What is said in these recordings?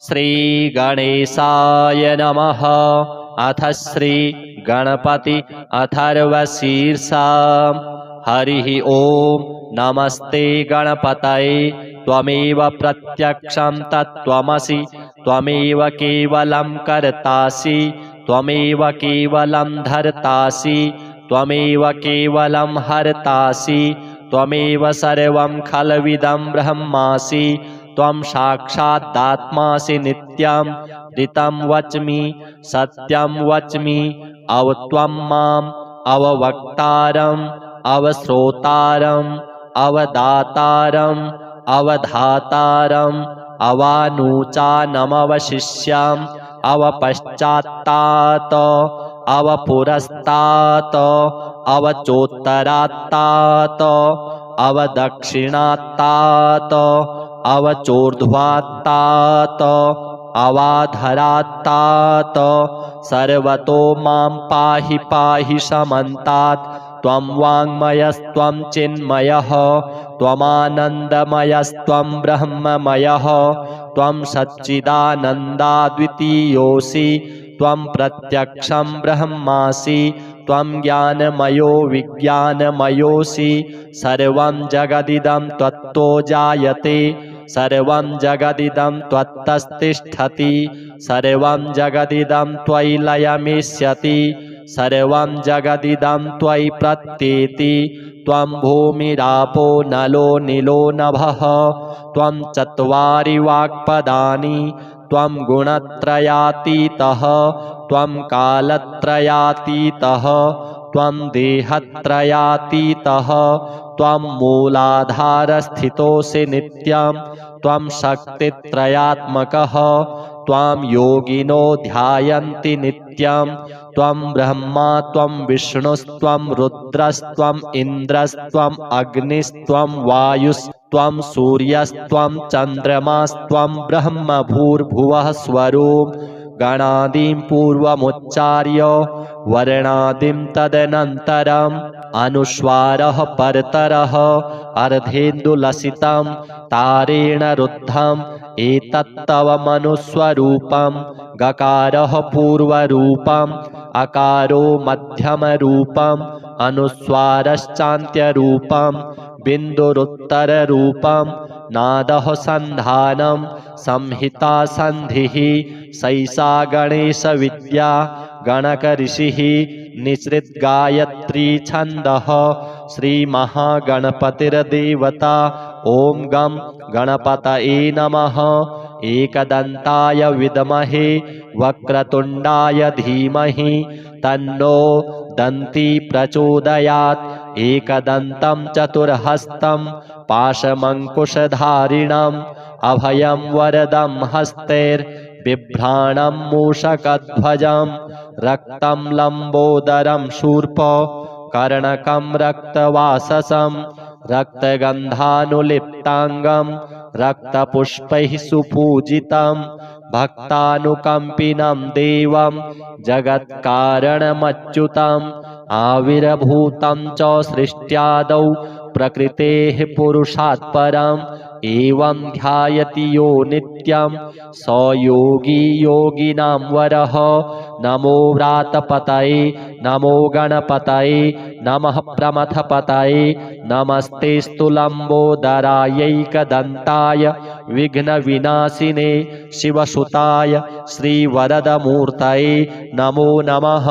श्रीगणेशाय नमः। अथ श्रीगणपति अथर्वशीर्षा। हरिः ॐ। नमस्ते गणपतये। त्वमेव प्रत्यक्षं तत्त्वमसि। त्वमेव केवलं कर्तासि। त्वमेव केवलं धर्तासि। त्वमेव केवलं हर्तासि। त्वमेव सर्वं खल्विदं ब्रह्मासि। त्वं साक्षादात्मासि नित्यं। ऋतं वच्मि सत्यं वच्मि। त्वं माम् अववक्तारम् अवश्रोतारम् अवदातारम् अवधातारम् अवानुचानमवशिष्याम् अवपश्चात्तात् अवपुरस्तात् अवचोत्तरात्तात् अवदक्षिणात्तात् अवचोर्ध्वात्तात् अवाधरात्तात् सर्वतो मां पाहि पाहि समन्तात्। त्वं वाङ्मयस्त्वं चिन्मयः त्वमानन्दमयस्त्वं ब्रह्ममयः। त्वं सच्चिदानन्दाद्वितीयोऽसि। त्वं प्रत्यक्षं ब्रह्मासि। त्वं ज्ञानमयो विज्ञानमयोऽसि। सर्वं जगदिदं त्वत्तो जायते। सर्वं जगदिदं त्वत्तस्तिष्ठति। सर्वं जगदिदं त्वयि लयमिष्यति। सर्वं जगदिदं त्वयि प्रत्येति। त्वं भूमिरापो नलो नीलो नभः। त्वं चत्वारि वाक्पदानि। त्वं गुणत्रयातीतः। त्वं कालत्रयातीतः। त्वं देहत्रयातीतः। त्वं मूलाधारस्थितोऽसि नित्यं। त्वं शक्तित्रयात्मकः। त्वां योगिनो ध्यायन्ति नित्यं। त्वं ब्रह्मा त्वं विष्णुस्त्वं रुद्रस्त्वम् इन्द्रस्त्वम् अग्निस्त्वं वायुस्त्वं सूर्यस्त्वं चन्द्रमास्त्वं ब्रह्म भूर्भुवः स्वरूप। गणादिं पूर्वमुच्चार्य वर्णादिं तदनन्तरम् अनुस्वारः परतरः अर्धेन्दुलसितं तारेण रुद्धम् एतत्तव मनुस्वरूपं। गकारः पूर्वरूपम् अकारो मध्यमरूपम् अनुस्वारश्चान्त्यरूपम् बिन्दुरुत्तररूपम्। नादः सन्धानं संहिता सन्धिः सैषा गणेशविद्या गणकऋषिः निःसृद्गायत्री छन्दः। श्रीमहागणपतिर्देवता। ॐ गं गणपतये नमः। एकदन्ताय विद्महे वक्रतुण्डाय धीमहि तन्नो दन्ती प्रचोदयात्। एकदन्तं चतुर्हस्तं पाशमङ्कुशधारिणम् अभयं वरदं हस्तैर्बिभ्राणं मूषकध्वजं। रक्तं लम्बोदरं शूर्प कर्णकं रक्तवाससं। रक्तगन्धानुलिप्ताङ्गं रक्तपुष्पैः सुपूजितं। भक्तानुकम्पिनं देवं जगत्कारणमच्युतम्। आविर्भूतं च सृष्ट्यादौ प्रकृतेः पुरुषात् परम्। एवं ध्यायति यो नित्यं स योगी योगिनां वरः। नमो व्रातपतये नमो गणपतये नमः प्रमथपतये। नमस्तेऽस्तु लम्बोदरायैकदन्ताय विघ्नविनाशिने शिवसुताय श्रीवरदमूर्तये नमो नमः।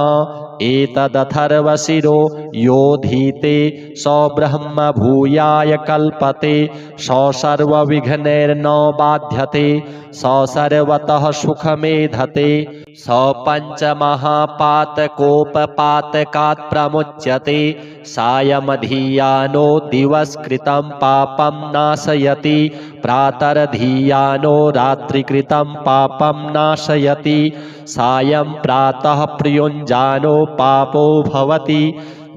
एतदथर्वशिरो योधीते स ब्रह्म भूयाय कल्पते। स सर्वविघ्नैर्न बाध्यते। स सर्वतः सुखमेधते। स पञ्चमहापातकोपपातकात् प्रमुच्यते। सायमधीयानो दिवसकृतं पापं नाशयति। प्रातर्धीयानो रात्रिकृतं पापं नाशयति। सायं प्रातः प्रयुञ्जानो पापो भवति।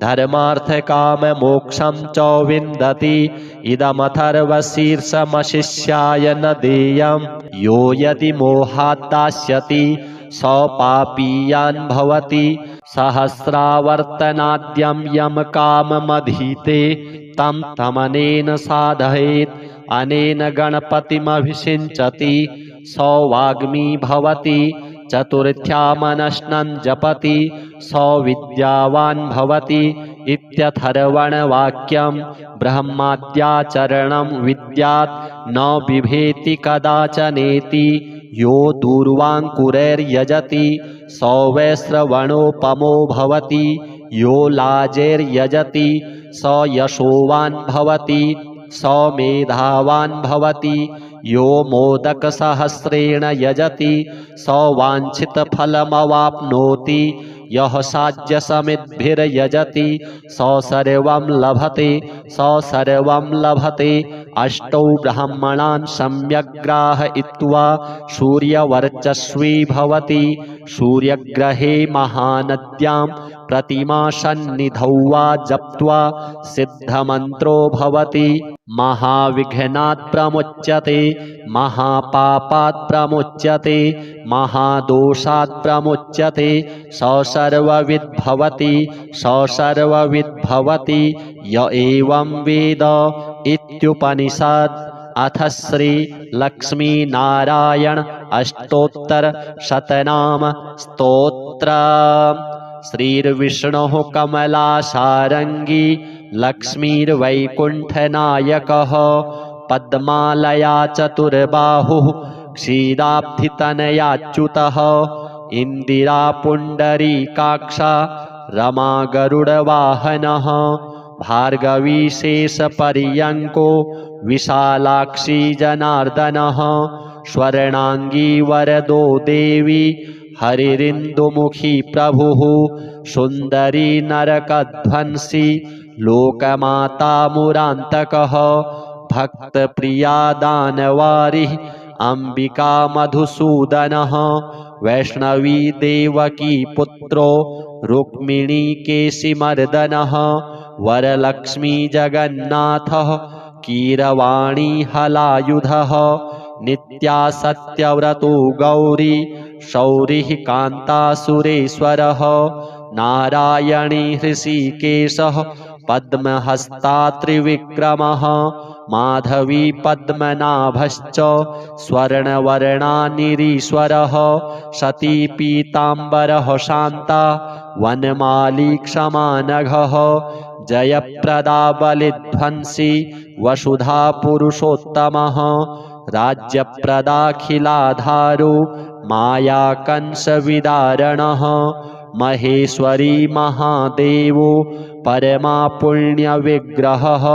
धर्मार्थकाममोक्षं च विन्दति। इदमथर्वशीर्षमशिष्याय न देयं। यो यदि मोहात् दास्यति स पापीयान् भवति। सहस्रावर्तनाद्यं यम काममधीते तं तमनेन साधयेत्। अनेन गणपतिमभिषिञ्चति स वाग्मी भवति चतुर्थ्यामनश्नन् जपति स विद्यावान् भवति इत्यथर्वणवाक्यं ब्रह्माद्याचरणं विद्यात् न बिभेति कदाचनेति यो दूर्वाङ्कुरैर्यजति स वैश्रवणोपमो भवति यो लाजैर्यजति स यशोवान् भवति स मेधावान् भवति यो मोदकसहस्रेण यजति स वाञ्छितफलमवाप्नोति यः साज्यसमिद्भिर्यजति स सर्वं लभते स सर्वं लभते अष्टौ ब्राह्मणान् सम्यग्राहयित्वा सूर्यवर्चस्वी भवति सूर्यग्रहे महानद्यां प्रतिमासन्निधौ वा जप्त्वा सिद्धमन्त्रो भवति महाविघ्नात् प्रमुच्यते महापापात् प्रमुच्यते महादोषात् प्रमुच्यते स सर्वविद् भवति स सर्वविद् भवति य एवं वेद इत्युपनिषत्। अथ श्री लक्ष्मी नारायण अष्टोत्तर शतनाम स्तोत्र। श्रीर्विष्णुः कमलासारंगी लक्ष्मीर्वैकुण्ठनायकः पद्मालया चतुर्बाहुः क्षीराब्धितनयाच्युतः इंदिरा पुण्डरीकाक्षा रमा गरुडवाहनः भार्गवी शेषपर्यङ्को विशालाक्षी जनार्दनः स्वर्णांगी वरदो देवी हरिरिन्दुमुखी प्रभुः सुन्दरी नरकध्वंसी लोकमाता मुरान्तकः भक्तप्रिया दानवारिः अंबिका मधुसूदनः वैष्णवी देवकी पुत्रो रुक्मिणी केशिमर्दनः वरलक्ष्मी जगन्नाथः कीरवाणी हलायुधः नित्या सत्यव्रतो गौरी शौरिः कान्तासुरेश्वरः नारायणी हृषिकेशः पद्महस्ता त्रिविक्रमः माधवी पद्मनाभश्च स्वर्णवर्णानिरीश्वरः सती पीताम्बरः शान्ता वनमाली क्षमानघः जयप्रदा बलिध्वंसी वसुधा पुरुषोत्तमः राज्यप्रदाखिलाधारो मायाकंसविदारणः महेश्वरी महादेवो परमा पुण्यविग्रहः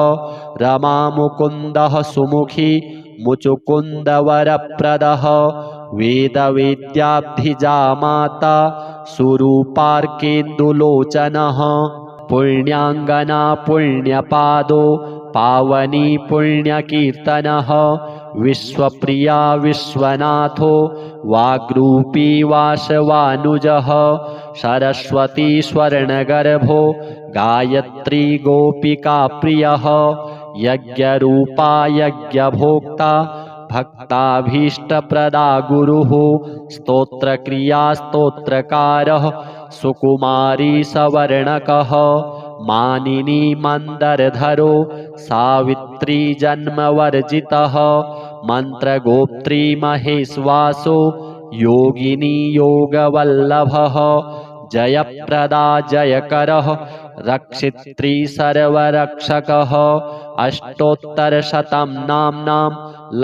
रमा मुकुन्दः सुमुखी मुचुकुन्दवरप्रदः वेदवेद्याब्धिजामाता सुरूपार्केन्दुलोचनः पुण्याङ्गना पुण्यपादो पावनी पुण्यकीर्तनः विश्वप्रिया विश्वनाथो वाग्रूपी वासवानुजः सरस्वती स्वर्णगर्भो गायत्री गोपिका प्रियः यज्ञरूपा यज्ञभोक्ता भक्ताभीष्टप्रदा गुरुः स्तोत्रक्रिया स्तोत्रकारः सुकुमारी सवर्णकः मानिनी मंदरधरो सावित्री जन्मवर्जितः मंत्रगोप्त्री महेश्वासो योगिनी योगवल्लभः जयप्रदा जयकरः रक्षित्री सर्वरक्षकः अष्टोत्तरशतं नाम्नां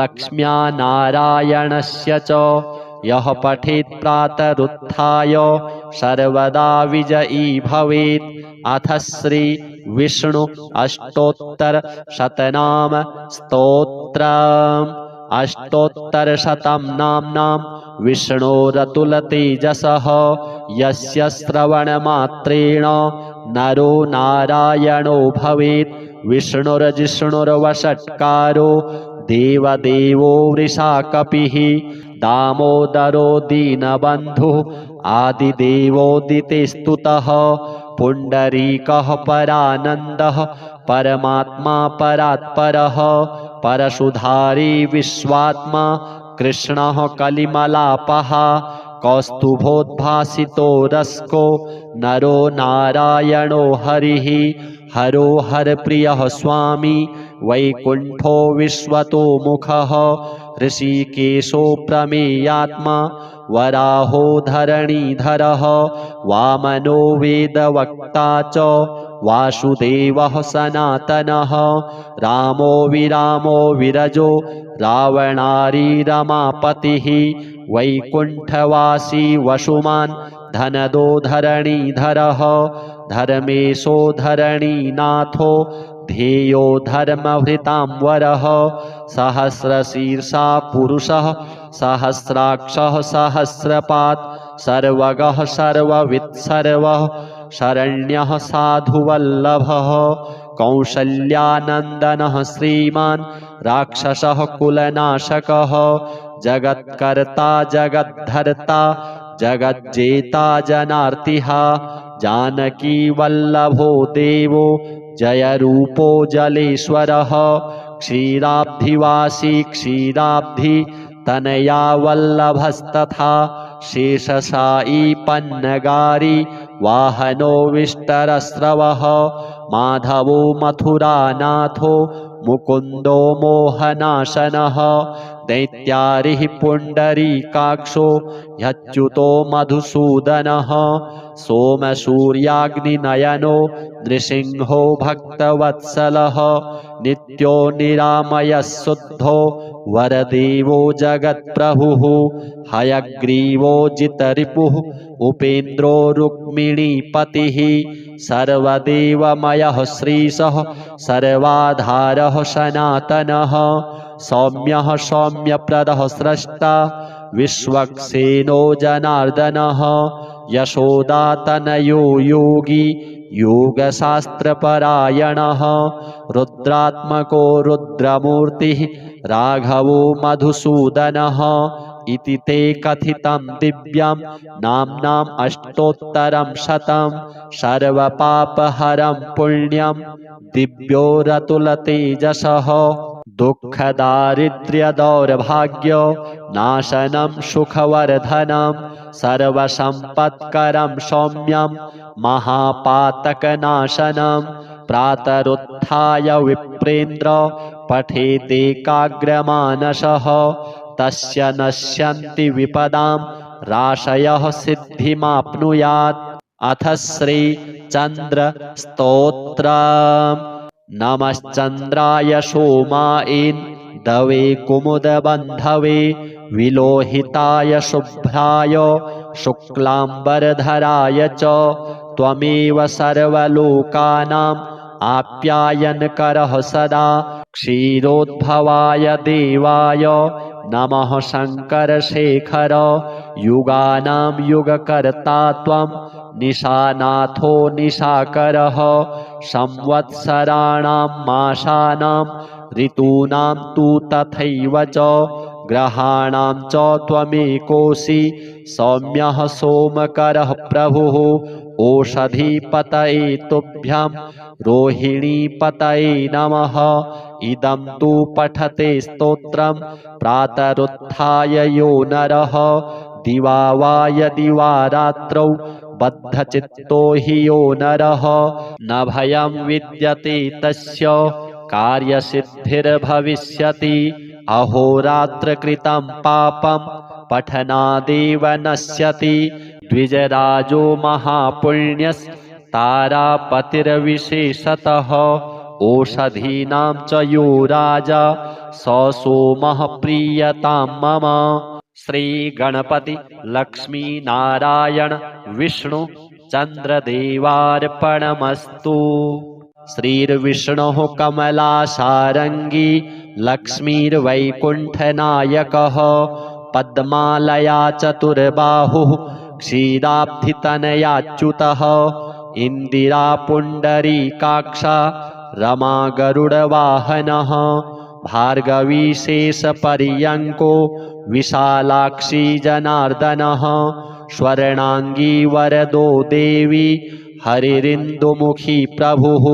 लक्ष्म्या नारायणस्य च यः पठेत् प्रातरुत्थाय सर्वदा विजयी भवेत्। अथ श्री विष्णु अष्टोत्तर शतनाम स्तोत्रम्। अष्टोत्तरशतं नाम्नां विष्णोरतुलतेजसः यस्य श्रवणमात्रेण नरो नारायणो भवेत्। विष्णुर्जिष्णुर्वषट्कारो देवदेवो वृषाकपिः दामोदरो दीनबन्धुः आदिदेवोदितिस्तुतः पुण्डरीकः परानन्दः परमात्मा परात्परः परशुधारी विश्वात्मा कृष्णः कलिमलापः कौस्तुभोद्भासितो रस्को नरो नारायणो हरिः हरो हरप्रियः स्वामी वैकुण्ठो विश्वतो मुखः ऋषिकेशो प्रमेयात्मा वराहो धरणीधरः वामनो वेदवक्ता च वासुदेवः सनातनः रामो विरामो विरजो रावणारिरमापतिः वैकुण्ठवासी वसुमान् धनदो धरणीधरः धर्मेशो धरणीनाथो ध्येयो धर्मभृतांवरः सहस्रशीर्षा पुरुषः सहस्राक्षः सहस्रपात् सर्वगः सर्ववित् सर्वः शरण्यः साधुवल्लभः कौसल्यानन्दनः श्रीमान् राक्षसः कुलनाशकः जगत्कर्ता जगद्धर्ता जगज्जेता जनार्तिः जानकी वल्लभो देवो जयरूपो जलेश्वरः क्षीराब्धिवासी क्षीराब्धि तनया वल्लभस्तथा शेषशायी पन्नगारी वाहनो विष्टरस्रवः माधवो मथुरानाथो मुकुन्दो मोहनाशनः दैत्यारिः पुण्डरीकाक्षो ह्यच्युतो मधुसूदनः सोमसूर्याग्निनयनो नृसिंहो भक्तवत्सलः नित्यो निरामयः शुद्धो वरदेवो जगत्प्रभुः हयग्रीवो जितरिपुः उपेन्द्रो रुक्मिणीपतिः सर्वदेवमयः श्रीशः सर्वाधारः सनातनः सौम्यः सौम्यप्रदः स्रष्टा विश्वक्सेनो जनार्दनः यशोदातनयो योगी योगशास्त्रपरायणः रुद्रात्मको रुद्रमूर्तिः राघवो मधुसूदनः इति ते कथितं दिव्यं नाम्नाम् अष्टोत्तरं शतं सर्वपापहरं पुण्यं दिव्यो रतुलतेजसः दुःखदारिद्र्यदौर्भाग्य नाशनं सुखवर्धनं सर्वसम्पत्करं सौम्यं महापातकनाशनं प्रातरुत्थाय विप्रेन्द्र पठेदेकाग्रमानसः तस्य नश्यन्ति विपदां राशयः सिद्धिमाप्नुयात्। अथ श्रीचन्द्रस्तोत्रम्। नमश्चन्द्राय सोमायेन्दवे कुमुदबन्धवे विलोहिताय शुभ्राय शुक्लाम्बरधराय च त्वमेव सर्वलोकानाम् आप्यायनकरः सदा क्षीरोद्भवाय देवाय नमः शङ्करशेखर युगानां युगकर्ता त्वं निशानाथो निशाकरः संवत्सराणां मासानां ऋतूनां तु तथैव च ग्रहाणां च त्वमेकोऽसि सौम्यः सोमकरः प्रभुः ओषधीपतये तुभ्यं रोहिणीपतये नमः। इदं तु पठते स्तोत्रं प्रातरुत्थाय यो नरः दिवा वा यदि वा रात्रौ बद्धचित्तो हि यो नरः न भयं विद्यते तस्य कार्यसिद्धिर्भविष्यति अहोरात्रकृतं पापं पठनादेव नश्यति द्विजराजो महापुण्यस्तारापतिर्विशेषतः ओषधीनां च यो राजा स सोमः प्रीयतां मम। श्रीगणपति लक्ष्मी नारायण विष्णु चन्द्रदेवार्पणमस्तु। श्रीर्विष्णुः कमलासारङ्गी लक्ष्मीर्वैकुण्ठनायकः पद्मालया चतुर्बाहुः क्षीराब्धितनयाच्युतः इन्दिरा पुण्डरीकाक्षा रमा गरुडवाहनः भार्गवी शेषपर्यङ्को विशालाक्षी जनार्दनः स्वर्णाङ्गी वरदो देवी हरिरिन्दुमुखी प्रभुः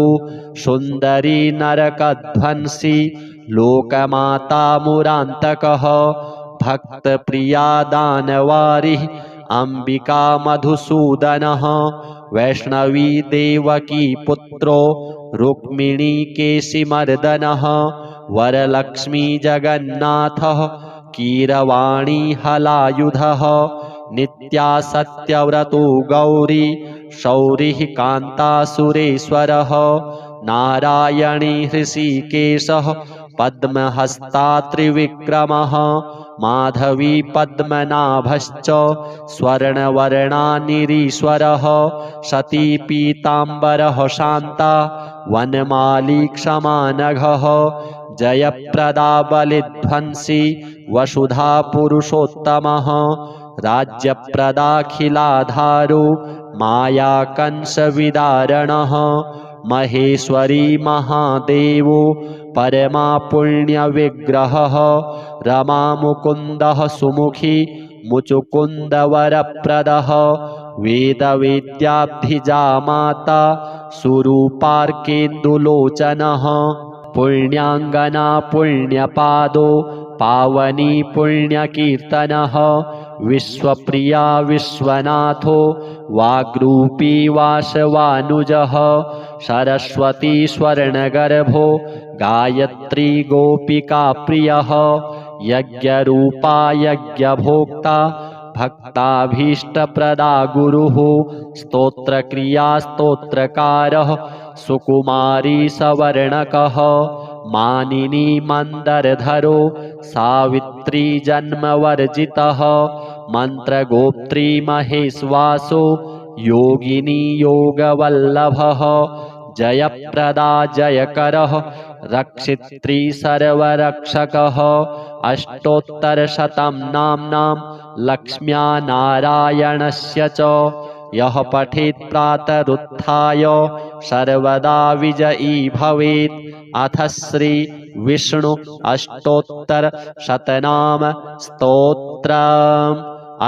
सुन्दरी नरकध्वंसी लोकमाता मुरान्तकः भक्तप्रिया दानवारिः अम्बिका मधुसूदनः वैष्णवी देवकी पुत्रो रुक्मिणी केशिमर्दनः वरलक्ष्मी जगन्नाथः कीरवाणी हलायुधः नित्या सत्यव्रतो गौरी शौरिः कान्तासुरेश्वरः नारायणी हृषीकेशः पद्महस्ता त्रिविक्रमः माधवी पद्मनाभश्च स्वर्णवर्णानिरीश्वरः सती पीताम्बरः शान्ता वनमाली क्षमानघः जयप्रदा बलिध्वंसी वसुधा पुरुषोत्तमः राज्यप्रदाखिलाधारो मायाकंसविदारणः महेश्वरी महादेवो परमा पुण्यविग्रहः रमामुकुन्दः सुमुखी मुचुकुन्दवरप्रदः वेदवेद्याब्धिजा माता सुरूपार्केन्दुलोचनः पुण्याङ्गना पुण्यपादो पावनी पुण्यकीर्तनः विश्वप्रिया विश्वनाथो वाग्रूपी वासवानुजः सरस्वती स्वर्णगर्भो गायत्री गोपिकाप्रियः यज्ञरूपा यज्ञभोक्ता भक्ताभीष्टप्रदा गुरुः स्तोत्रक्रिया स्तोत्रकारः सुकुमारी सवर्णकः मानिनी मन्दरधरो सावित्री जन्मवर्जितः मन्त्रगोप्त्री महेश्वासो योगिनी योगवल्लभः जयप्रदा जयकरः रक्षित्री सर्वरक्षकः अष्टोत्तरशतं नाम्नां लक्ष्म्या नारायणस्य च यः पठेत् प्रातरुत्थाय सर्वदा विजयी भवेत्। अथ श्री विष्णु अष्टोत्तरशतनाम स्तोत्रम्।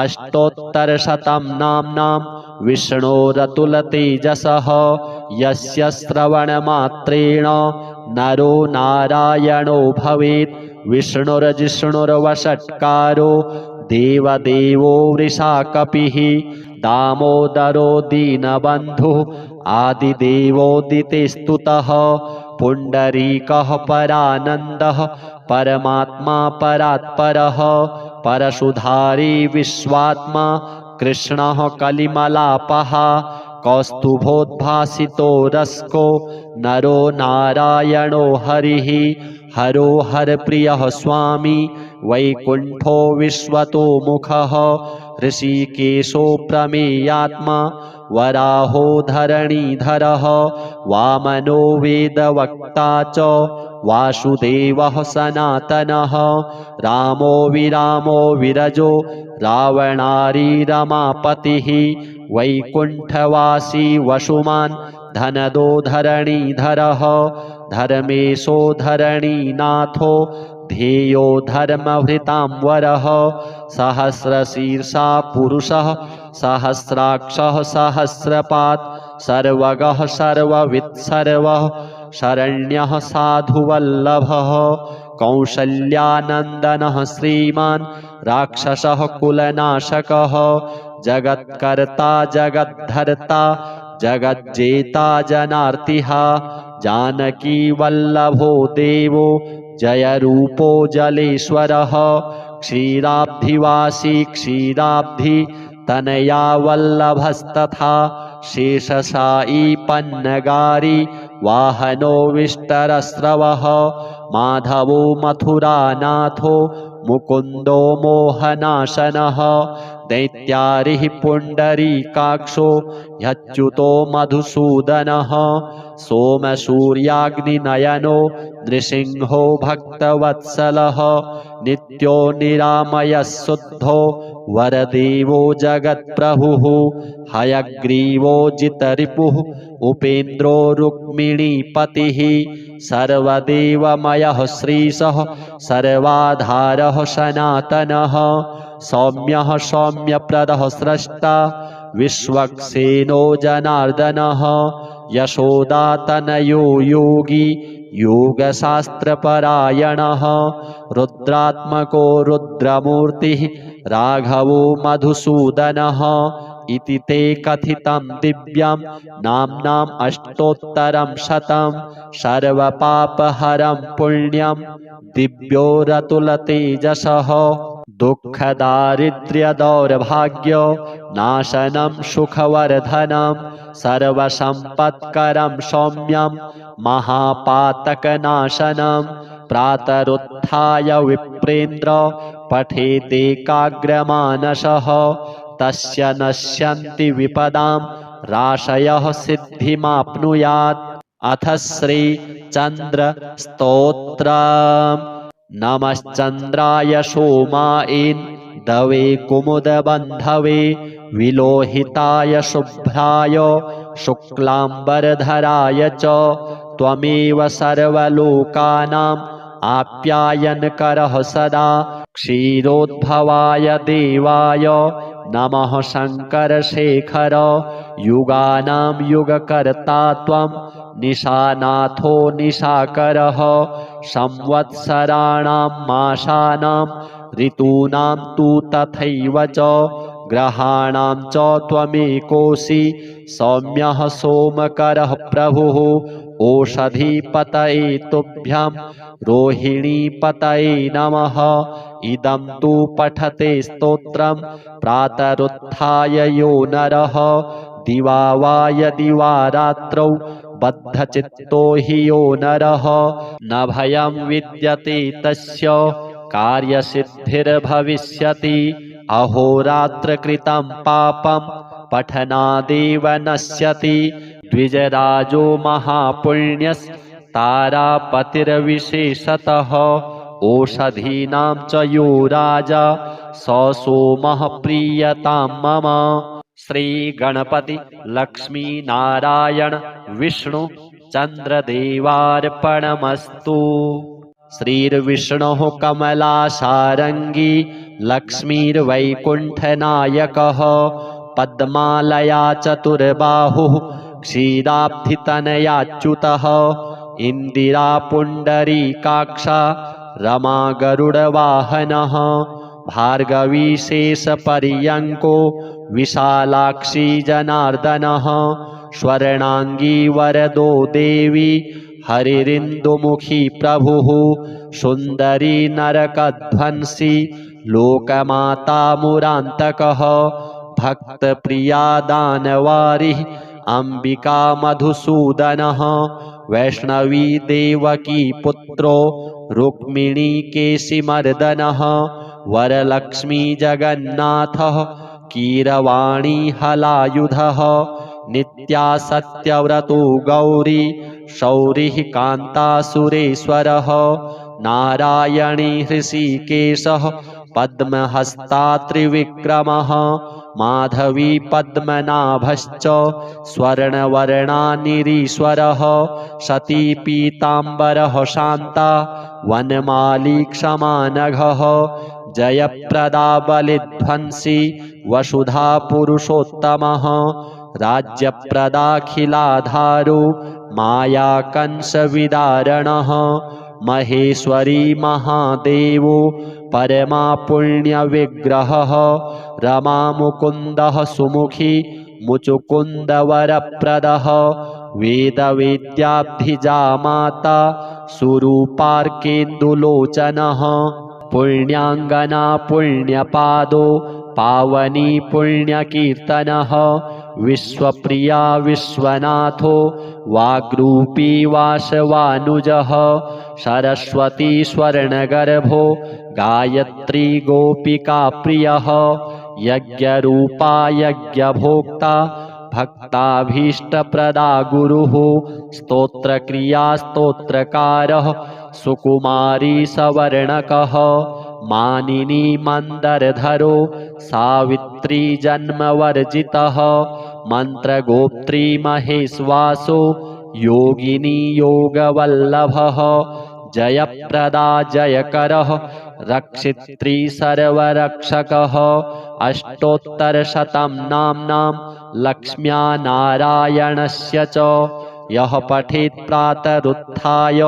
अष्टोत्तरशतं नाम्नां विष्णोरतुलतेजसः यस्य श्रवणमात्रेण नरो नारायणो भवेत्। विष्णुर्जिष्णुर्वषट्कारो देवदेवो वृषाकपिः दामोदरो दीनबन्धुः आदिदेवोदितेस्तुतः पुण्डरीकः परानन्दः परमात्मा परात्परः परशुधारी विश्वात्मा कृष्णः कलिमलापः कौस्तुभोद्भासितो रस्को नरो नारायणो हरिः हरो हरप्रियः स्वामी वैकुण्ठो विश्वतो मुखः ऋषिकेशो प्रमेयात्मा वराहो धरणीधरः वामनो वेदवक्ता च वासुदेवः सनातनः रामो विरामो विरजो रावणारी रमापतिः वैकुण्ठवासी वसुमान् धनदो धरणीधरः धर्मेशो धरणीनाथो ध्येयो धर्मभृतांवरः सहस्रशीर्षा पुरुषः सहस्राक्षः सहस्रपात् सर्वगः सर्ववित्सर्वः शरण्यः साधुवल्लभः कौसल्यानन्दनः श्रीमान् राक्षसः कुलनाशकः जगत्कर्ता जगद्धर्ता जगज्जेता जनार्तिः जानकी वल्लभो देवो जयरूपो जलेश्वरः क्षीराब्धिवासी क्षीराब्धि तनया वल्लभस्तथा शेषशायी पन्नगारी वाहनो विष्टरस्रवः माधवो मथुरानाथो मुकुन्दो मोहनाशनः दैत्यारिः पुण्डरीकाक्षो ह्यच्युतो मधुसूदनः सोमसूर्याग्निनयनो नृसिंहो भक्तवत्सलः नित्यो निरामयः शुद्धो वरदेवो जगत्प्रभुः हयग्रीवो जितरिपुः उपेन्द्रो रुक्मिणीपतिः सर्वदेवमयः श्रीशः सर्वाधारः सनातनः सौम्यः सौम्यप्रदः स्रष्टा विश्वक्सेनो जनार्दनः यशोदातनयो योगी योगशास्त्रपरायणः रुद्रात्मको रुद्रमूर्तिः राघवो मधुसूदनः इति ते कथितं दिव्यं नाम्नाम् अष्टोत्तरं शतं सर्वपापहरं पुण्यं दिव्योरतुलतेजसः दुःखदारिद्र्यदौर्भाग्यो नाशनं सुखवर्धनं सर्वसम्पत्करं सौम्यं महापातकनाशनं प्रातरुत्थाय विप्रेन्द्र पठेदेकाग्रमानसः तस्य नश्यन्ति विपदां राशयः सिद्धिमाप्नुयात्। अथ श्रीचन्द्रस्तोत्रम्। नमश्चन्द्राय सोमायेन्दवे कुमुदबन्धवे विलोहिताय शुभ्राय शुक्लाम्बरधराय च त्वमेव सर्वलोकानाम् आप्यायनकरः सदा क्षीरोद्भवाय देवाय नमः शङ्करशेखर युगानां युगकर्ता त्वं निशानाथो निशाकरः संवत्सराणां मासानां ऋतूनां तु तथैव च ग्रहाणां च त्वमेकोऽसि सौम्यः सोमकरः प्रभुः ओषधीपतये तुभ्यं रोहिणीपतये नमः। इदं तु पठते स्तोत्रं प्रातरुत्थाय यो नरः दिवा वा यदि वा रात्रौ बद्धचित्तो हि यो नरः न भयं विद्यते तस्य कार्यसिद्धिर्भविष्यति अहोरात्रकृतं पापं पठनादेव नश्यति द्विजराजो महापुण्यस्तारापतिर्विशेषतः ओषधीनां च यो राजा स सोमः प्रीयतां मम। श्रीगणपति लक्ष्मी नारायण विष्णु चन्द्रदेवार्पणमस्तु। श्रीर्विष्णुः कमलासारङ्गी लक्ष्मीर्वैकुण्ठनायकः पद्मालया चतुर्बाहुः क्षीराब्धितनयाच्युतः इन्दिरा पुण्डरीकाक्षा रमा गरुडवाहनः भार्गवी शेषपर्यङ्को विशालाक्षी जनार्दनः स्वर्णाङ्गी वरदो देवी हरिरिन्दुमुखी प्रभुः सुन्दरी नरकध्वंसी लोकमाता मुरान्तकः भक्तप्रिया दानवारिः अम्बिका मधुसूदनः वैष्णवी देवकी पुत्रो रुक्मिणी केशिमर्दनः वरलक्ष्मी जगन्नाथः कीरवाणी हलायुधः नित्या सत्यव्रतो गौरी शौरिः कान्तासुरेश्वरः नारायणी हृषीकेशः पद्महस्ता त्रिविक्रमः माधवी पद्मनाभश्च स्वर्णवर्णानिरीश्वरः सती पीताम्बरः शान्ता वनमाली क्षमानघः जयप्रदा बलिध्वंसी वसुधा पुरुषोत्तमः राज्यप्रदाखिलाधारो मायाकंसविदारणः महेश्वरी महादेवो परमा पुण्यविग्रहः रमामुकुन्दः सुमुखी मुचुकुन्दवरप्रदः वेदवेद्याब्धिजा माता सुरूपार्केन्दुलोचनः पुण्याङ्गना पुण्यपादो पावनी पुण्यकीर्तनः विश्वप्रिया विश्वनाथो वाग्रूपी वासवानुजः सरस्वती स्वर्णगर्भो गायत्री गोपिका प्रियः यज्ञरूपा यज्ञभोक्ता भक्ताभीष्टप्रदा गुरुः स्तोत्रक्रिया स्तोत्रकारः सुकुमारी सवर्णकः मानिनी मन्दरधरो सावित्री जन्मवर्जितः मन्त्रगोप्त्री महेश्वासो योगिनी योगवल्लभः जयप्रदा जयकरः रक्षित्री सर्वरक्षकः अष्टोत्तरशतं नाम्नां लक्ष्म्या नारायणस्य च यः पठेत् प्रातरुत्थाय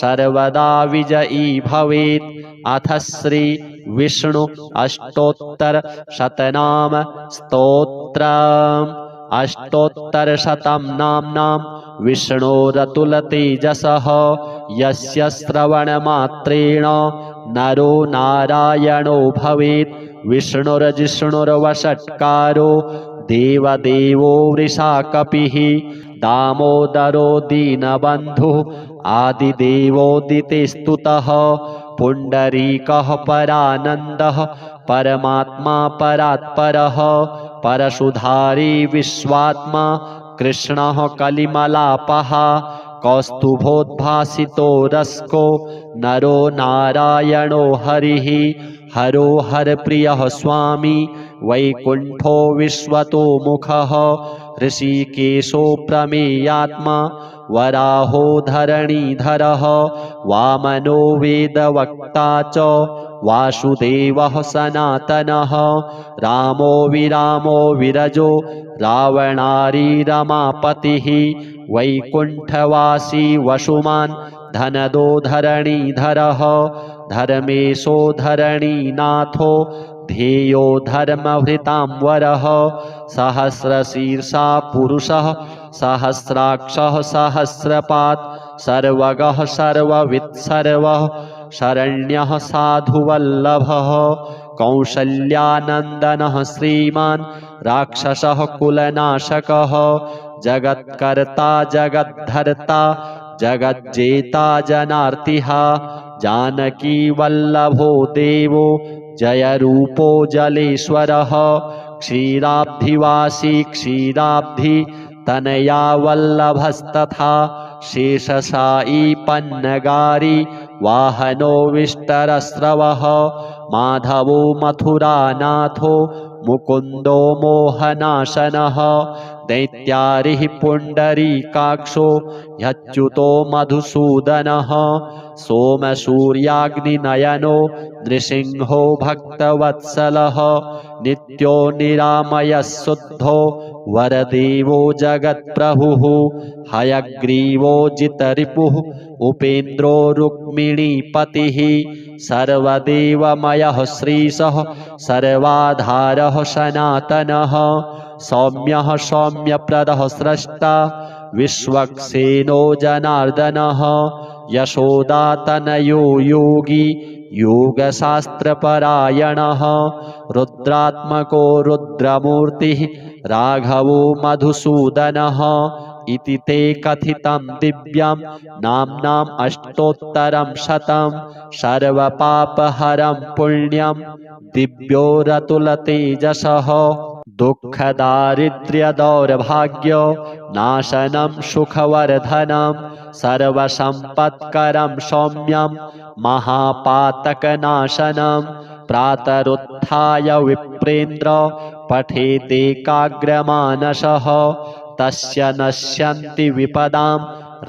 सर्वदा विजयी भवेत् अथ श्री विष्णु अष्टोत्तर शतनाम स्तोत्रम् अष्टोत्तरशतं नाम्नां विष्णोरतुलतेजसः यस्य श्रवणमात्रेण नरो नारायणो भवेत्। विष्णुर्जिष्णुर्वषट्कारो देवदेवो वृषाकपिः दामोदरो दीनबन्धुः आदिदेवोदितिस्तुतः पुण्डरीकः परानन्दः परमात्मा परात्परः परशुधारी विश्वात्मा कृष्णः कलिमलापः कौस्तुभोद्भासितो रस्को नरो नारायणो हरिः हरो हरप्रियः स्वामी वैकुण्ठो विश्वतो मुखः ऋषिकेशो प्रमेयात्मा वराहो धरणीधरः वामनो वेदवक्ता च वासुदेवः सनातनः रामो विरामो विरजो रावणारी रमापतिः वैकुण्ठवासी वसुमान् धनदो धरणीधरः धर्मेशो धरणीनाथो ध्येयो धर्मभृतांवरः सहस्रशीर्षा पुरुषः सहस्राक्षः सहस्रपात् सर्वगः सर्ववित् सर्वः शरण्यः साधुवल्लभः कौसल्यानन्दनः श्रीमान् राक्षसः कुलनाशकः जगत्कर्ता जगद्धर्ता जगज्जेता जनार्तिः जानकी वल्लभो देवो जयरूपो जलेश्वरः क्षीराब्धिवासी क्षीराब्धि तनया वल्लभस्तथा शेषशायी पन्नगारी वाहनो विष्टरस्रवः माधवो मथुरानाथो मुकुन्दो मोहनाशनः दैत्यारिः पुण्डरीकाक्षो ह्यच्युतो मधुसूदनः सोमसूर्याग्निनयनो नृसिंहो भक्तवत्सलः नित्यो निरामयः शुद्धो वरदेवो जगत्प्रभुः हयग्रीवो जितरिपुः उपेन्द्रो रुक्मिणीपतिः सर्वदेवमयः श्रीशः सर्वाधारः सनातनः सौम्यः सौम्यप्रदः स्रष्टा विश्वक्सेनो जनार्दनः यशोदातनयो योगी योगशास्त्रपरायणः रुद्रात्मको रुद्रमूर्तिः राघवो मधुसूदनः इति ते कथितं दिव्यं नाम्नाम् अष्टोत्तरं शतं सर्वपापहरं पुण्यं दिव्यो रतुलतेजसः दुःखदारिद्र्यदौर्भाग्य नाशनं सुखवर्धनं सर्वसम्पत्करं सौम्यं महापातकनाशनं प्रातरुत्थाय विप्रेन्द्र पठेदेकाग्रमानसः तस्य नश्यन्ति विपदां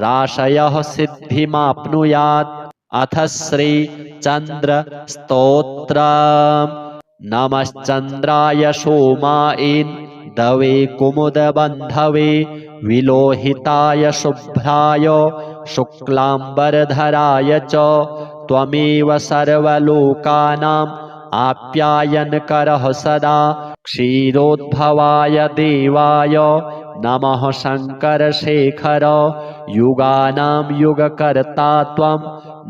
राशयः सिद्धिमाप्नुयात्। अथ श्री चन्द्र स्तोत्रम् नमश्चन्द्राय सोमायेन्दवे कुमुदबन्धवे विलोहिताय शुभ्राय शुक्लाम्बरधराय च त्वमेव सर्वलोकानाम् आप्यायनकरः सदा क्षीरोद्भवाय देवाय नमः शङ्करशेखर युगानां युगकर्ता त्वं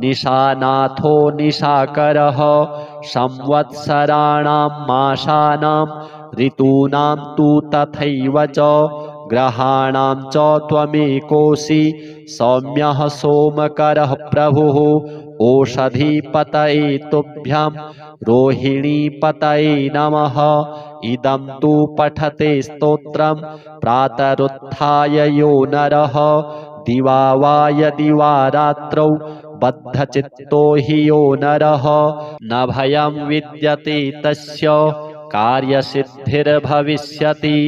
निशानाथो निशाकरः संवत्सराणां मासानां ऋतूनां तु तथैव च ग्रहाणां च त्वमेकोऽसि सौम्यः सोमकरः प्रभुः ओषधीपतये तुभ्यं रोहिणीपतये नमः। इदं तु पठते स्तोत्रं प्रातरुत्थाय यो नरः दिवा वा यदि वा रात्रौ बद्धचित्तो हि यो नरः न भयं विद्यते तस्य कार्यसिद्धिर्भविष्यति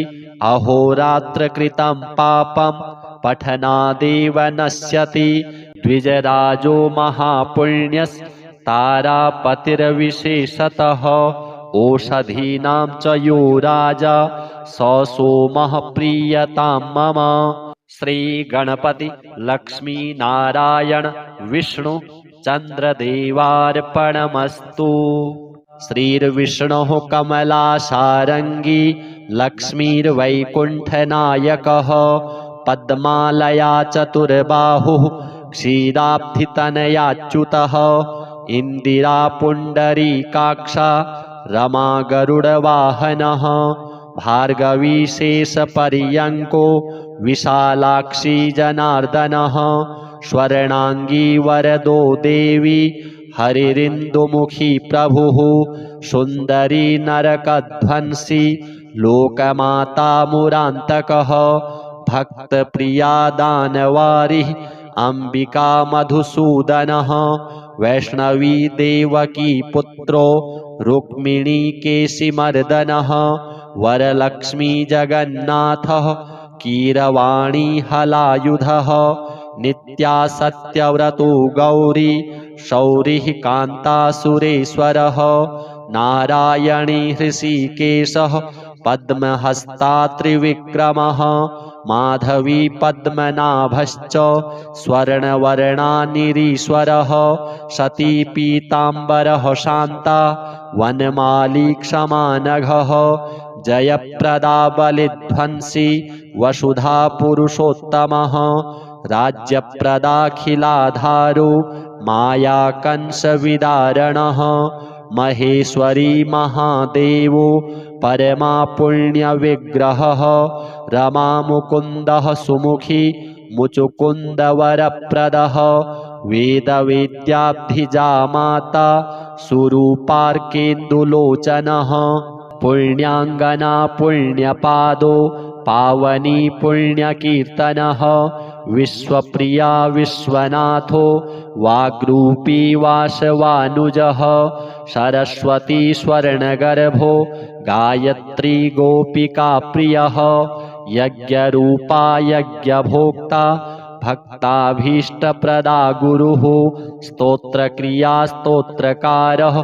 अहोरात्रकृतं पापं पठनादेव नश्यति द्विजराजो महापुण्यस्तारापतिर्विशेषतः ओषधीनां च यो राजा स सोमः प्रीयतां मम। श्री गणपति लक्ष्मी नारायण विष्णु चन्द्रदेवार्पणमस्तु। श्रीर्विष्णुः कमलासारङ्गी लक्ष्मीर्वैकुण्ठनायकः पद्मालया चतुर्बाहुः क्षीराब्धितनयाच्युतः इन्दिरा पुण्डरीकाक्षा रमा गरुडवाहनः भार्गवी शेषपर्यङ्को विशालाक्षी जनार्दनः स्वर्णाङ्गी वरदो देवी हरिरिन्दुमुखी प्रभुः सुन्दरी नरकध्वंसी लोकमाता मुरान्तकः भक्तप्रिया दानवारिः अम्बिका मधुसूदनः वैष्णवी देवकी पुत्रो रुक्मिणी केशिमर्दनः वरलक्ष्मी जगन्नाथः कीरवाणी हलायुधः नित्या सत्यव्रतो गौरी शौरिः कान्तासुरेश्वरः नारायणी हृषीकेशः पद्महस्ता त्रिविक्रमः माधवी पद्मनाभश्च स्वर्णवर्णानिरीश्वरः सती पीताम्बरः शान्ता वनमाली क्षमानघः जयप्रदा बलिध्वंसी वसुधा पुरुषोत्तमः राज्यप्रदाखिलाधारो मायाकंसविदारणः महेश्वरी महादेवो परमा पुण्यविग्रहः रमा मुकुन्दः सुमुखी मुचुकुन्दवरप्रदः वेदवेद्याब्धिजा माता सुरूपार्केन्दुलोचनः पुण्याङ्गना पुण्यपादो पावनी पुण्यकीर्तनः विश्वप्रिया विश्वनाथो वाग्रूपी वासवानुजः सरस्वती स्वर्णगर्भो गायत्री गोपिकाप्रियः यज्ञरूपा यज्ञभोक्ता भक्ताभीष्टप्रदा गुरुः स्तोत्रक्रिया स्तोत्रकारः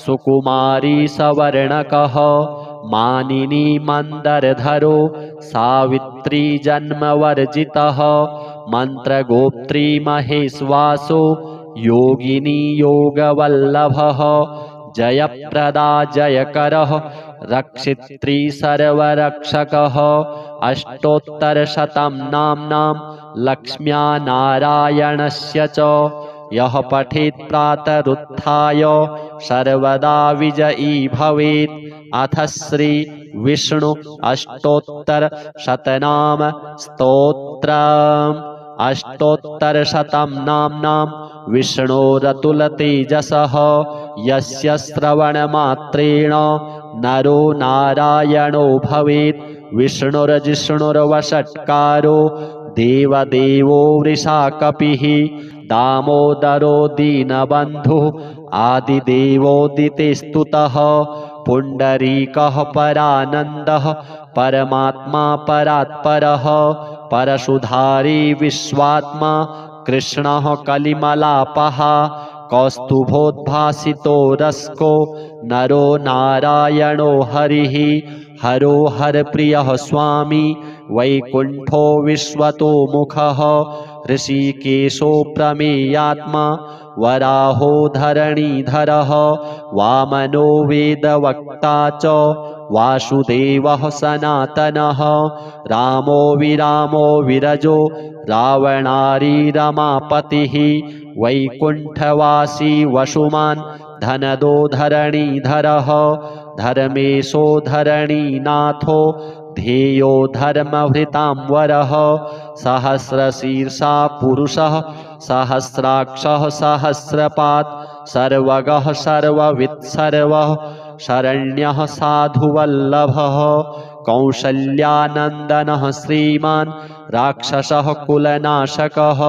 सुकुमारी सवर्णकः मानिनी मन्दरधरो सावित्री जन्मवर्जितः मन्त्रगोप्त्री महेश्वासो योगिनी योगवल्लभः जयप्रदा जयकरः रक्षित्री सर्वरक्षकः अष्टोत्तरशतं नाम्नां लक्ष्म्या नारायणस्य च यः पठेत् प्रातरुत्थाय सर्वदा विजयी भवेत्। अथ श्री विष्णु अष्टोत्तरशतनाम स्तोत्रम्। अष्टोत्तरशतं नाम्नां विष्णोरतुलतेजसः यस्य श्रवणमात्रेण नरो नारायणो भवेत्। विष्णुर्जिष्णुर्वषट्कारो देवदेवो वृषाकपिः दामोदरो दीनबन्धुः आदिदेवोदितेस्तुतः पुण्डरीकः परानन्दः परमात्मा परात्परः परशुधारी विश्वात्मा कृष्णः कलिमलापः कौस्तुभोद्भासितो रस्को नरो नारायणो हरिः हरो हरप्रियः स्वामी वैकुण्ठो विश्वतो मुखः ऋषिकेशो प्रमेयात्मा वराहो धरणीधरः वामनो वेदवक्ता च वासुदेवः सनातनः रामो विरामो विरजो रावणारी रमापतिः वैकुण्ठवासी वसुमान् धनदो धरणीधरः धर्मेशो धरणीनाथो ध्येयो धर्मभृतांवरः सहस्रशीर्षा पुरुषः सहस्राक्षः सहस्रपात् सर्वगः सर्ववित् सर्वः शरण्यः साधुवल्लभः कौसल्यानन्दनः श्रीमान् राक्षसः कुलनाशकः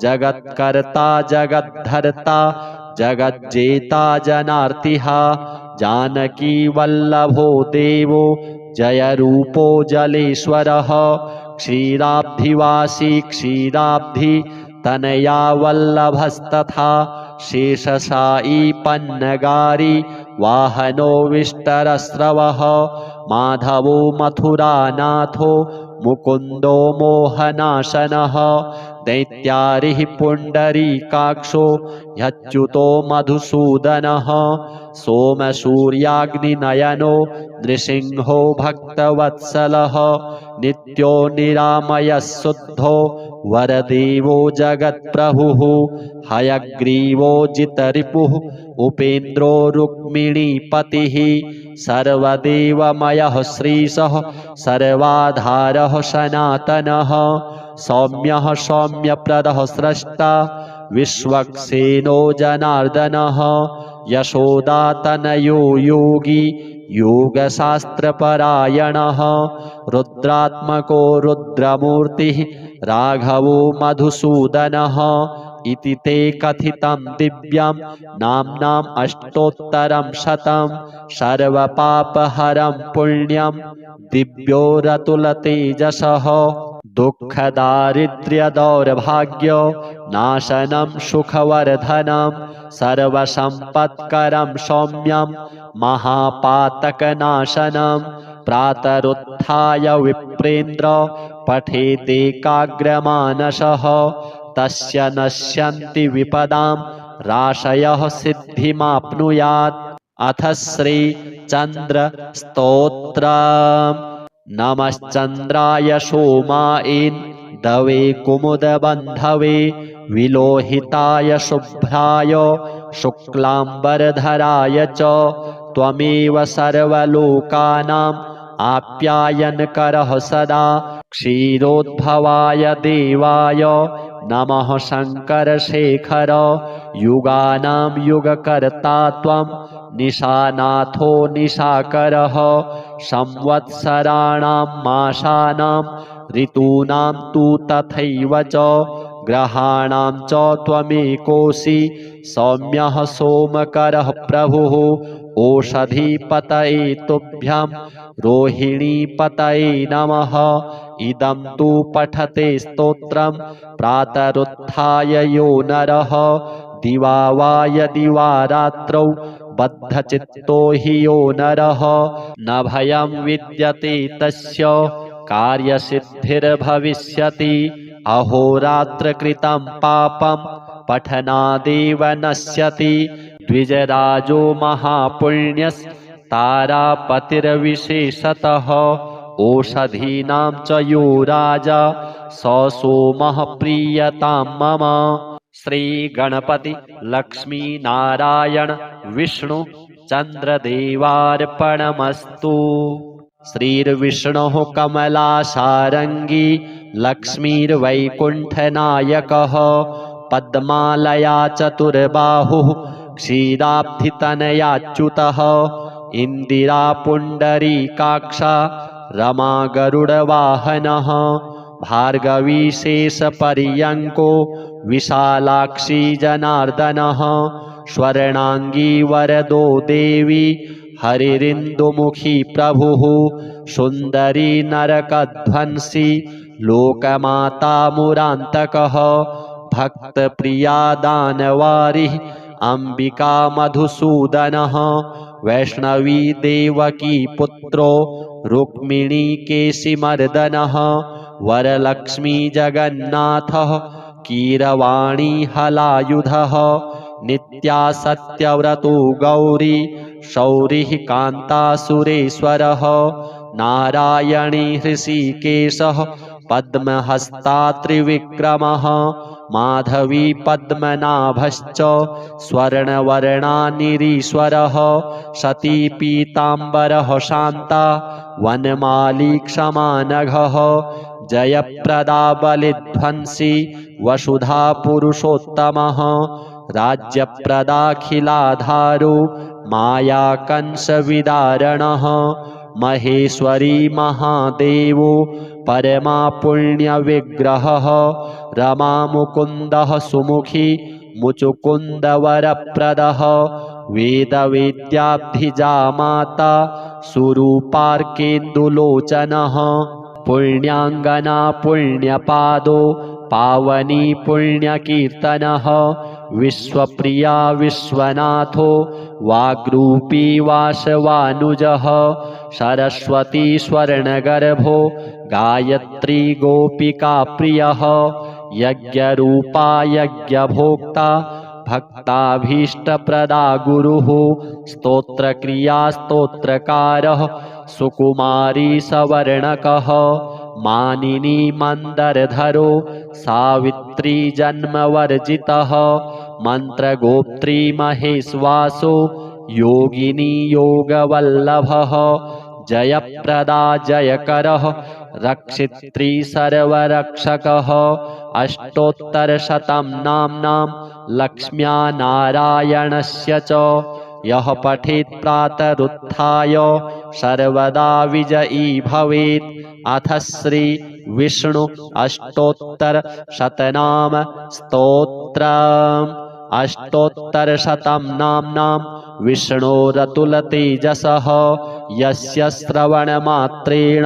जगत्कर्ता जगद्धर्ता जगज्जेता जनार्तिः जानकी वल्लभो देवो जयरूपो जलेश्वरः क्षीराब्धिवासी क्षीराब्धि तनया वल्लभस्तथा शेषशायी पन्नगारी वाहनो विष्टरस्रवः माधवो मथुरानाथो मुकुन्दो मोहनाशनः दैत्यारिः पुण्डरीकाक्षो ह्यच्युतो मधुसूदनः सोमसूर्याग्निनयनो नृसिंहो भक्तवत्सलः नित्यो निरामयः शुद्धो वरदेवो जगत्प्रभुः हयग्रीवो जितरिपुः उपेन्द्रो रुक्मिणीपतिः सर्वदेवमयः श्रीशः सर्वाधारः सनातनः सौम्यः सौम्यप्रदः स्रष्टा विश्वक्सेनो जनार्दनः यशोदातनयो योगी योगशास्त्रपरायणः रुद्रात्मको रुद्रमूर्तिः राघवो मधुसूदनः इति ते कथितं दिव्यं नाम्नाम् अष्टोत्तरं शतं सर्वपापहरं पुण्यं दिव्यो रतुलतेजसः दुःखदारिद्र्यदौर्भाग्य नाशनं सुखवर्धनं सर्वसम्पत्करं सौम्यं महापातकनाशनं प्रातरुत्थाय विप्रेन्द्र पठेतेकाग्रमानसः तस्य नश्यन्ति विपदां राशयः सिद्धिमाप्नुयात्। अथ श्रीचन्द्रस्तोत्रम्। नमश्चन्द्राय सोमायेन्दवे कुमुदबन्धवे विलोहिताय शुभ्राय शुक्लाम्बरधराय च त्वमेव सर्वलोकानाम् आप्यायनकरः सदा क्षीरोद्भवाय देवाय नमः शङ्करशेखर युगानां युगकर्ता त्वं निशानाथो निशाकरः संवत्सराणां मासानां ऋतूनां तु तथैव च ग्रहाणां च त्वमेकोऽसि सौम्यः सोमकरः प्रभुः ओषधीपतये तुभ्यं रोहिणीपतये नमः। इदं तु पठते स्तोत्रं प्रातरुत्थाय यो नरः दिवा वा यदि वा रात्रौ बद्धचित्तो हि यो नरः न भयं विद्यते तस्य कार्यसिद्धिर्भविष्यति अहोरात्रकृतं पापं पठनादेव नश्यति द्विजराजो महापुण्यस्तारापतिर्विशेषतः ओषधीनां च यो राजा स सोमः प्रीयतां मम। श्रीगणपति लक्ष्मी नारायण विष्णु चन्द्रदेवार्पणमस्तु। श्रीर्विष्णुः कमलासारङ्गी लक्ष्मीर्वैकुण्ठनायकः पद्मालया चतुर्बाहुः क्षीराब्धितनयाच्युतः इन्दिरा पुण्डरीकाक्षा रमा गरुडवाहनः भार्गवी शेषपर्यङ्को विशालाक्षी जनार्दनः स्वर्णाङ्गी वरदो देवी हरिरिन्दुमुखी प्रभुः सुन्दरी नरकध्वंसी लोकमाता मुरान्तकः भक्तप्रिया दानवारिः अम्बिका मधुसूदनः वैष्णवी देवकी पुत्रो रुक्मिणी केशिमर्दनः वरलक्ष्मी जगन्नाथः कीरवाणी हलायुधः नित्या सत्यव्रतो गौरी शौरिः कान्तासुरेश्वरः नारायणी हृषीकेशः पद्महस्ता त्रिविक्रमः माधवी पद्मनाभश्च स्वर्णवर्णानिरीश्वरः सती पीताम्बरः शान्ता वनमाली क्षमानघः जयप्रदा बलिध्वंसी वसुधा पुरुषोत्तमः राज्यप्रदाखिलाधारो मायाकंसविदारणः महेश्वरी महादेवो परमा पुण्यविग्रहः रमामुकुन्दः सुमुखी मुचुकुन्दवरप्रदः वेदवेद्याब्धिजा माता सुरूपार्केन्दुलोचनः पुण्याङ्गना पुण्यपादो पावनी पुण्यकीर्तनः विश्वप्रिया विश्वनाथो वाग्रूपी वासवानुजः सरस्वती स्वर्णगर्भो गायत्री गोपिकाप्रियः यज्ञरूपा यज्ञभोक्ता भक्ताभीष्टप्रदा गुरुः स्तोत्रक्रिया स्तोत्रकारः सुकुमारी सवर्णकः मानिनी मन्दरधरो सावित्री जन्मवर्जितः मन्त्रगोप्त्री महेश्वासो योगिनी योगवल्लभः जयप्रदा जयकरः रक्षित्री सर्वरक्षकः अष्टोत्तरशतं नाम्नां लक्ष्म्या नारायणस्य च यः पठेत् प्रातरुत्थाय सर्वदा विजयी भवेत्। अथ श्री विष्णु अष्टोत्तरशतनाम स्तोत्रम्। अष्टोत्तरशतं नाम्नां विष्णोरतुलतेजसः यस्य श्रवणमात्रेण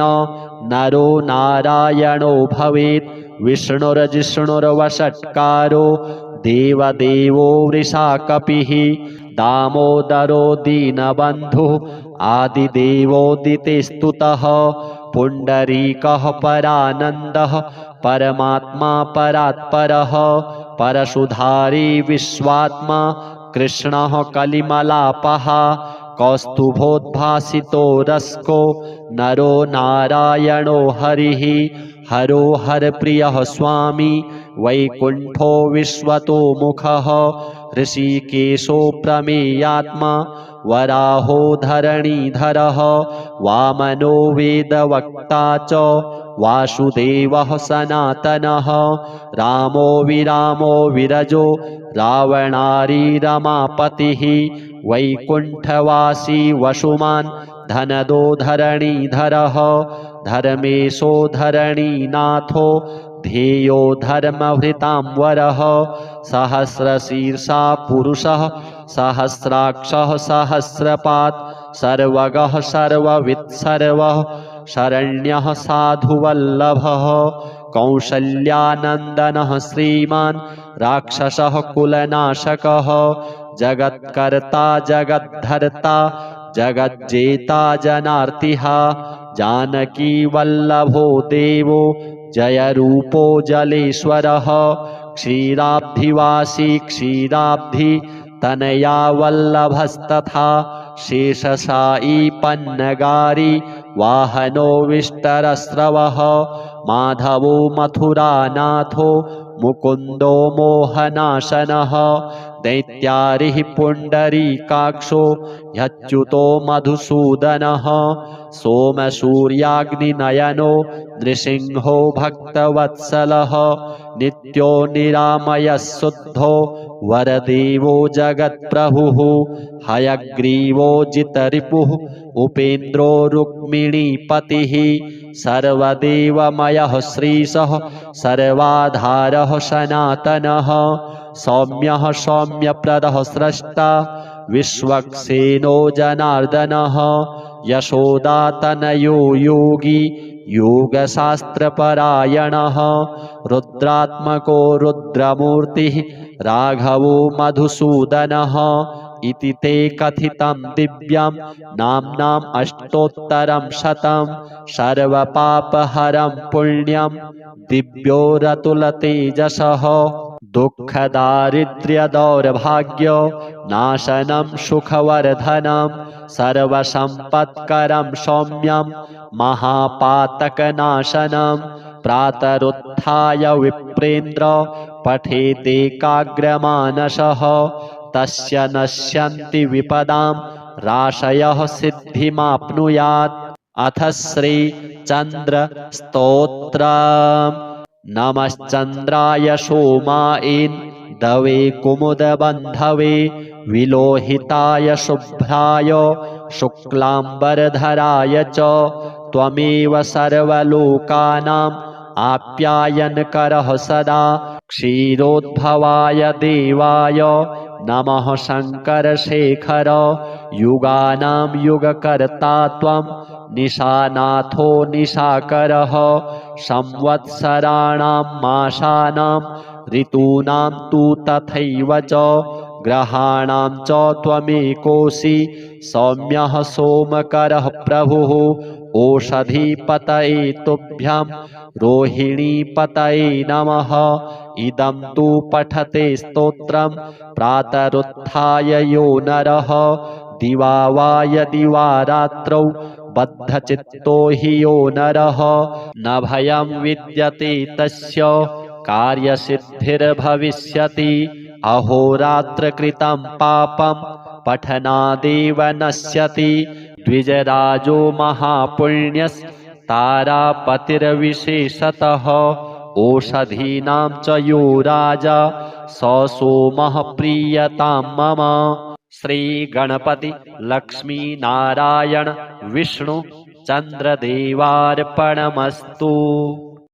नरो नारायणो भवेत्। विष्णुर्जिष्णुर्वषट्कारो देवदेवो वृषाकपिः दामोदरो दीनबन्धुः आदिदेवोदितेस्तुतः पुण्डरीकः परानन्दः परमात्मा परात्परः परशुधारी विश्वात्मा कृष्णः कलिमलापः कौस्तुभोद्भासितो रस्को नरो नारायणो हरिः हरो हरप्रियः स्वामी वैकुण्ठो विश्वतो मुखः ऋषिकेशो प्रमेयात्मा वराहो धरणीधरः वामनो वेदवक्ता च वासुदेवः सनातनः रामो विरामो विरजो रावणारी रमापतिः वैकुण्ठवासी वसुमान् धनदो धरणीधरः धर्मेशो धरणीनाथो ध्येयो धर्मभृतांवरः सहस्रशीर्षा पुरुषः सहस्राक्षः सहस्रपात् सर्वगः सर्ववित् सर्वः शरण्यः साधुवल्लभः कौसल्यानन्दनः श्रीमान् राक्षसः कुलनाशकः जगत्कर्ता जगद्धर्ता जगज्जेता जनार्तिः जानकी वल्लभो देवो जयरूपो जलेश्वरः क्षीराब्धिवासी क्षीराब्धि तनया वल्लभस्तथा शेषशायी पन्नगारी वाहनो विष्टरस्रवः माधवो मथुरानाथो मुकुन्दो मोहनाशनः दैत्यारिः पुण्डरीकाक्षो ह्यच्युतो मधुसूदनः सोमसूर्याग्निनयनो नृसिंहो भक्तवत्सलः नित्यो निरामयः शुद्धो वरदेवो जगत्प्रभुः हयग्रीवो जितरिपुः उपेन्द्रो रुक्मिणीपतिः सर्वदेवमयः श्रीशः सर्वाधारः सनातनः सौम्यः सौम्यप्रदः स्रष्टा विश्वक्सेनो जनार्दनः यशोदातनयो योगी योगशास्त्रपरायणः रुद्रात्मको रुद्रमूर्तिः राघवो मधुसूदनः इति ते कथितं दिव्यं नाम्नाम् अष्टोत्तरं शतं सर्वपापहरं पुण्यं दिव्योरतुलतेजसः दुःखदारिद्र्यदौर्भाग्य नाशनं सुखवर्धनं सर्वसम्पत्करं सौम्यं महापातकनाशनं प्रातरुत्थाय विप्रेन्द्र पठेदेकाग्रमानसः तस्य नश्यन्ति विपदां राशयः सिद्धिमाप्नुयात्। अथ श्री चन्द्र स्तोत्रम्। नमश्चन्द्राय सोमायेन्दवे कुमुदबन्धवे विलोहिताय शुभ्राय शुक्लाम्बरधराय च त्वमेव सर्वलोकानाम् आप्यायनकरः सदा क्षीरोद्भवाय देवाय नमः शङ्करशेखर युगानां युगकर्ता त्वं निशानाथो निशाकरः संवत्सराणां मासानां ऋतूनां तु तथैव च ग्रहाणां च त्वमेकोऽसि सौम्यः सोमकरः प्रभुः ओषधीपतये तुभ्यं रोहिणीपतये नमः इदं तु पठते स्तोत्रं प्रातरुत्थाय यो नरः दिवा वा यदि वा रात्रौ बद्धचित्तो हि यो नरः न भयं विद्यते तस्य कार्यसिद्धिर्भविष्यति अहोरात्रकृतं पापं पठनादेव नश्यति द्विजराजो महापुण्यस्तारापतिर्विशेषतः ओषधीनां च यो राजा स सोमः प्रीयतां मम। श्री गणपति लक्ष्मी नारायण विष्णु चंद्रदेवार्पणमस्तु।